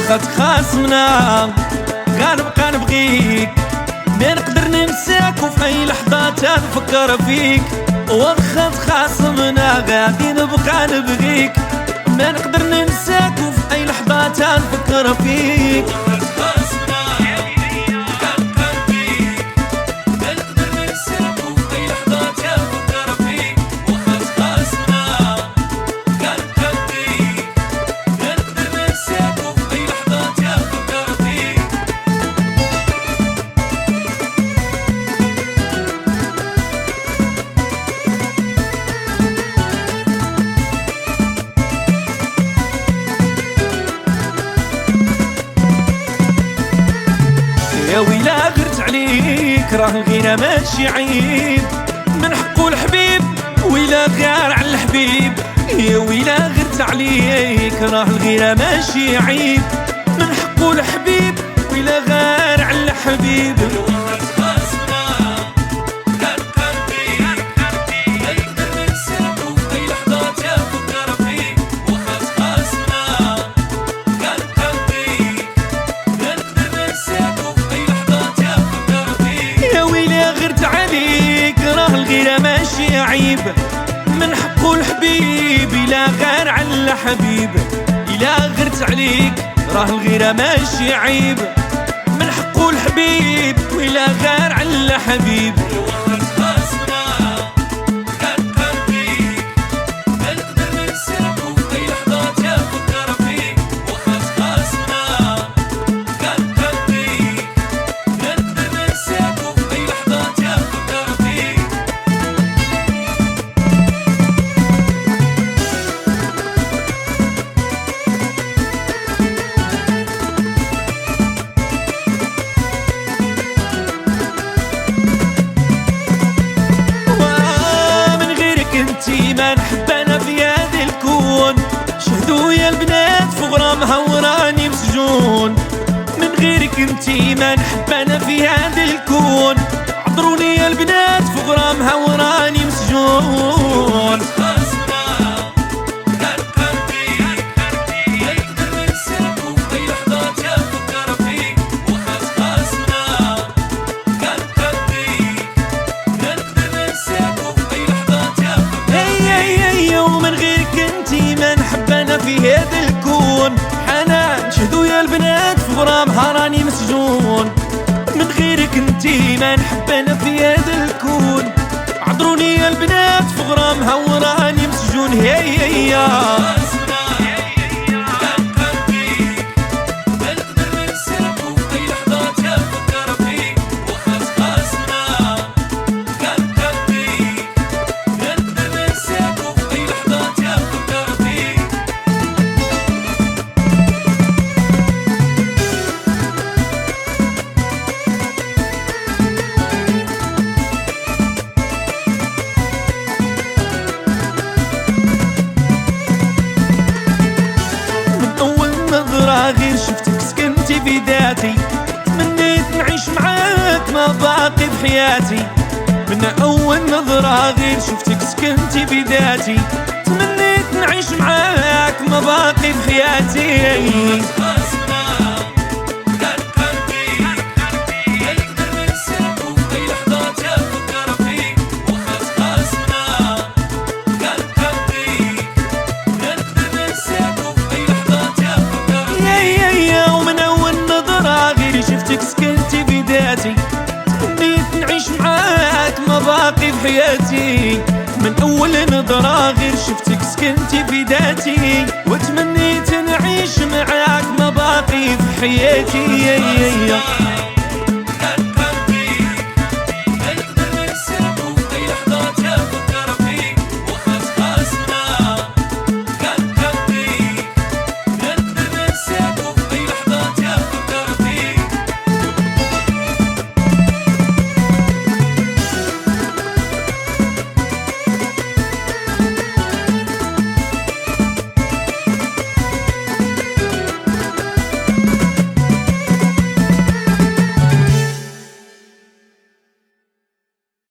واخا تخاصمنا غنبقى نبغيك، ما نقدر ننساك وفي اي لحظة تنفكر فيك. واخا تخاصمنا غادي نبقى نبغيك، ما نقدر ننساك وفي اي لحظة تنفكر فيك. يا ويلا غرت عليك راه الغيرة ماشي عيب، من حقو الحبيب ويلا غير على الحبيب. يا ويلا غرت عليك راه الغيرة ماشي عيب، من حقو الحبيب ويلا غير على الحبيب. الغيرة ماشي عيب، من حقو الحبيب إلا غير على حبيب. إلا غرت عليك راه الغيرة ماشي عيب، من حقو الحبيب وإلا غير على حبيب. انتي ما نحب انا في هذا الكون، شهدوا يا البنات في غرامها وراني مسجون. من غيرك انتي ما نحب انا في هذا الكون، عذروني يا البنات في غرامها وراني مسجون. في هذا الكون حنان شهدوا يا البنات في غرامها راني مسجون. من غيرك انتي ما نحب انا في هذا الكون، عذروني يا البنات في غرامها وراني مسجون. هيا غير شفتك سكنتي في ذاتي، تمنيت نعيش معاك ما باقي بحياتي. من أول نظرة غير شفتك سكنتي في ذاتي، تمنيت نعيش معاك ما باقي بحياتي. شفتك سكنتي في ذاتي، تمنيت نعيش معاك ما باقي في حياتي. من أول نظرة غير شفتك سكنتي في ذاتي، وتمنيت نعيش معاك ما باقي في حياتي.